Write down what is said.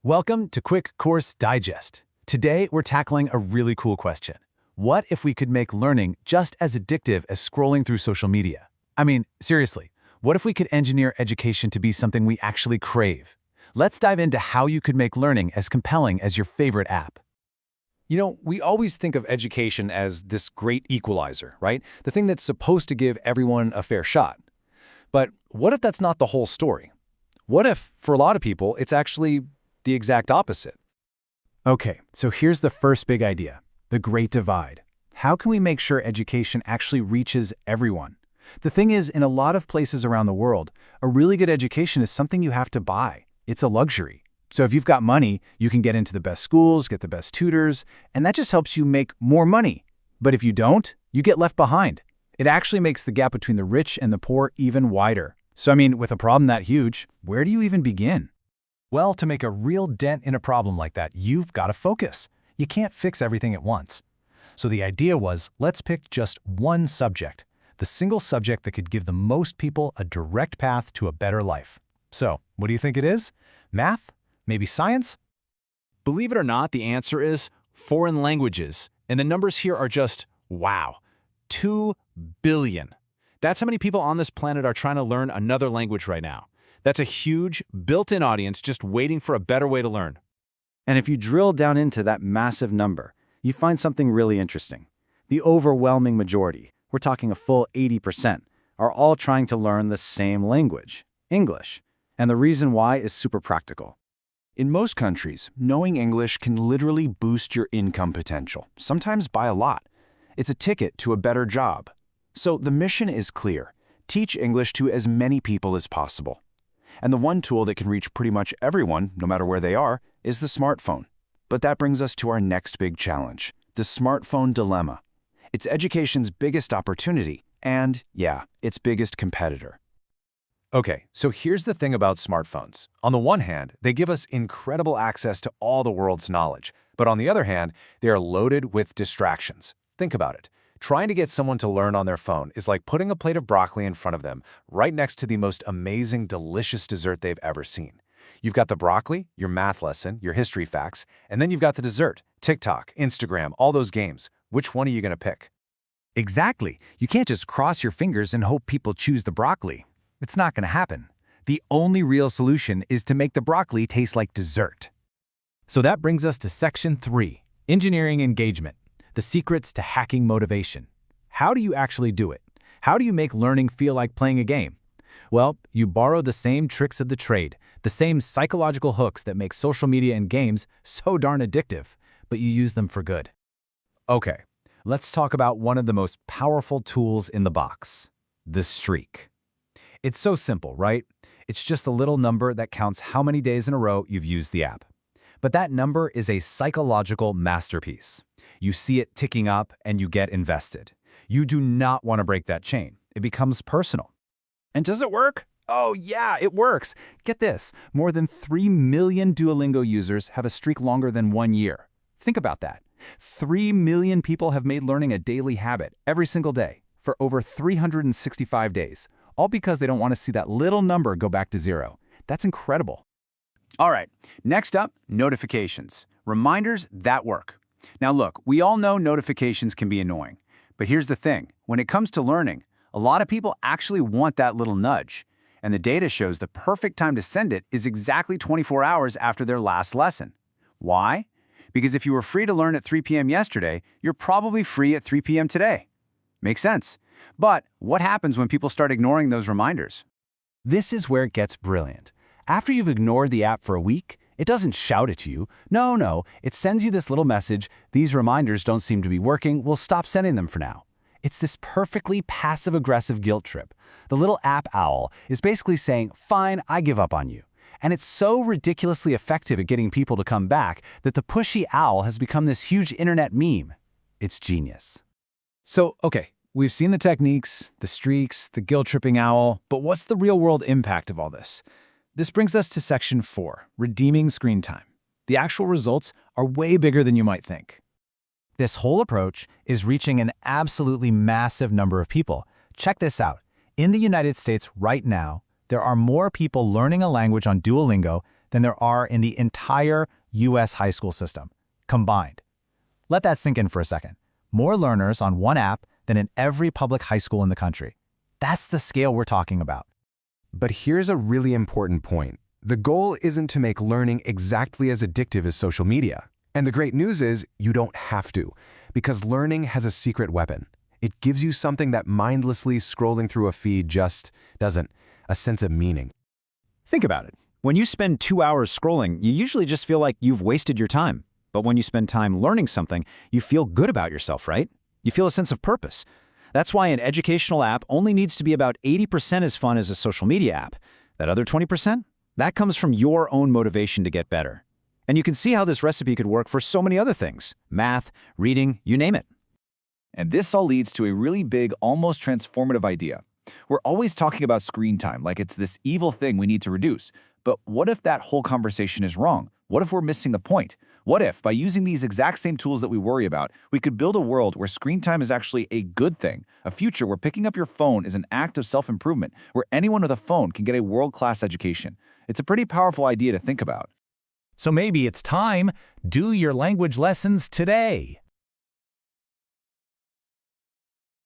Welcome to Quick Course Digest. Today, we're tackling a really cool question. What if we could make learning just as addictive as scrolling through social media? I mean, seriously, what if we could engineer education to be something we actually crave? Let's dive into how you could make learning as compelling as your favorite app. You know, we always think of education as this great equalizer, right? The thing that's supposed to give everyone a fair shot. But what if that's not the whole story? What if, for a lot of people, it's actually the exact opposite? Okay, so here's the first big idea, the Great Divide. How can we make sure education actually reaches everyone? The thing is, in a lot of places around the world, a really good education is something you have to buy. It's a luxury. So if you've got money, you can get into the best schools, get the best tutors, and that just helps you make more money. But if you don't, you get left behind. It actually makes the gap between the rich and the poor even wider. So I mean, with a problem that huge, where do you even begin? Well, to make a real dent in a problem like that, you've got to focus. You can't fix everything at once. So the idea was, let's pick just one subject, the single subject that could give the most people a direct path to a better life. So, what do you think it is? Math? Maybe science? Believe it or not, the answer is foreign languages. And the numbers here are just, wow, 2 billion. That's how many people on this planet are trying to learn another language right now. That's a huge, built-in audience just waiting for a better way to learn. And if you drill down into that massive number, you find something really interesting. The overwhelming majority, we're talking a full 80%, are all trying to learn the same language, English. And the reason why is super practical. In most countries, knowing English can literally boost your income potential, sometimes by a lot. It's a ticket to a better job. So the mission is clear. Teach English to as many people as possible. And the one tool that can reach pretty much everyone, no matter where they are, is the smartphone. But that brings us to our next big challenge, the smartphone dilemma. It's education's biggest opportunity and, yeah, its biggest competitor. Okay, so here's the thing about smartphones. On the one hand, they give us incredible access to all the world's knowledge. But on the other hand, they are loaded with distractions. Think about it. Trying to get someone to learn on their phone is like putting a plate of broccoli in front of them, right next to the most amazing, delicious dessert they've ever seen. You've got the broccoli, your math lesson, your history facts, and then you've got the dessert, TikTok, Instagram, all those games. Which one are you going to pick? Exactly. You can't just cross your fingers and hope people choose the broccoli. It's not going to happen. The only real solution is to make the broccoli taste like dessert. So that brings us to Section 3, Engineering Engagement. The secrets to hacking motivation. How do you actually do it? How do you make learning feel like playing a game? Well, you borrow the same tricks of the trade, the same psychological hooks that make social media and games so darn addictive, but you use them for good. Okay, let's talk about one of the most powerful tools in the box, the streak. It's so simple, right? It's just a little number that counts how many days in a row you've used the app. But that number is a psychological masterpiece. You see it ticking up and you get invested. You do not want to break that chain. It becomes personal. And does it work? Oh yeah, it works. Get this, more than 3 million Duolingo users have a streak longer than 1 year. Think about that. 3 million people have made learning a daily habit every single day for over 365 days, all because they don't want to see that little number go back to zero. That's incredible. All right, next up, notifications. Reminders that work. Now look, we all know notifications can be annoying. But here's the thing, when it comes to learning, a lot of people actually want that little nudge. And the data shows the perfect time to send it is exactly 24 hours after their last lesson. Why? Because if you were free to learn at 3 p.m. yesterday, you're probably free at 3 p.m. today. Makes sense. But what happens when people start ignoring those reminders? This is where it gets brilliant. After you've ignored the app for a week, it doesn't shout at you. No, it sends you this little message, these reminders don't seem to be working, we'll stop sending them for now. It's this perfectly passive-aggressive guilt trip. The little app owl is basically saying, fine, I give up on you. And it's so ridiculously effective at getting people to come back that the pushy owl has become this huge internet meme. It's genius. So, okay, we've seen the techniques, the streaks, the guilt-tripping owl, but what's the real-world impact of all this? This brings us to Section 4, Redeeming Screen Time. The actual results are way bigger than you might think. This whole approach is reaching an absolutely massive number of people. Check this out. In the United States right now, there are more people learning a language on Duolingo than there are in the entire U.S. high school system, combined. Let that sink in for a second. More learners on one app than in every public high school in the country. That's the scale we're talking about. But here's a really important point. The goal isn't to make learning exactly as addictive as social media. And the great news is you don't have to, because learning has a secret weapon. It gives you something that mindlessly scrolling through a feed just doesn't, a sense of meaning. Think about it. When you spend 2 hours scrolling, you usually just feel like you've wasted your time. But when you spend time learning something, you feel good about yourself, right? You feel a sense of purpose. That's why an educational app only needs to be about 80% as fun as a social media app. That other 20%? That comes from your own motivation to get better. And you can see how this recipe could work for so many other things. Math, reading, you name it. And this all leads to a really big, almost transformative idea. We're always talking about screen time like it's this evil thing we need to reduce. But what if that whole conversation is wrong? What if we're missing the point? What if, by using these exact same tools that we worry about, we could build a world where screen time is actually a good thing, a future where picking up your phone is an act of self-improvement, where anyone with a phone can get a world-class education? It's a pretty powerful idea to think about. So maybe it's time, do your language lessons today.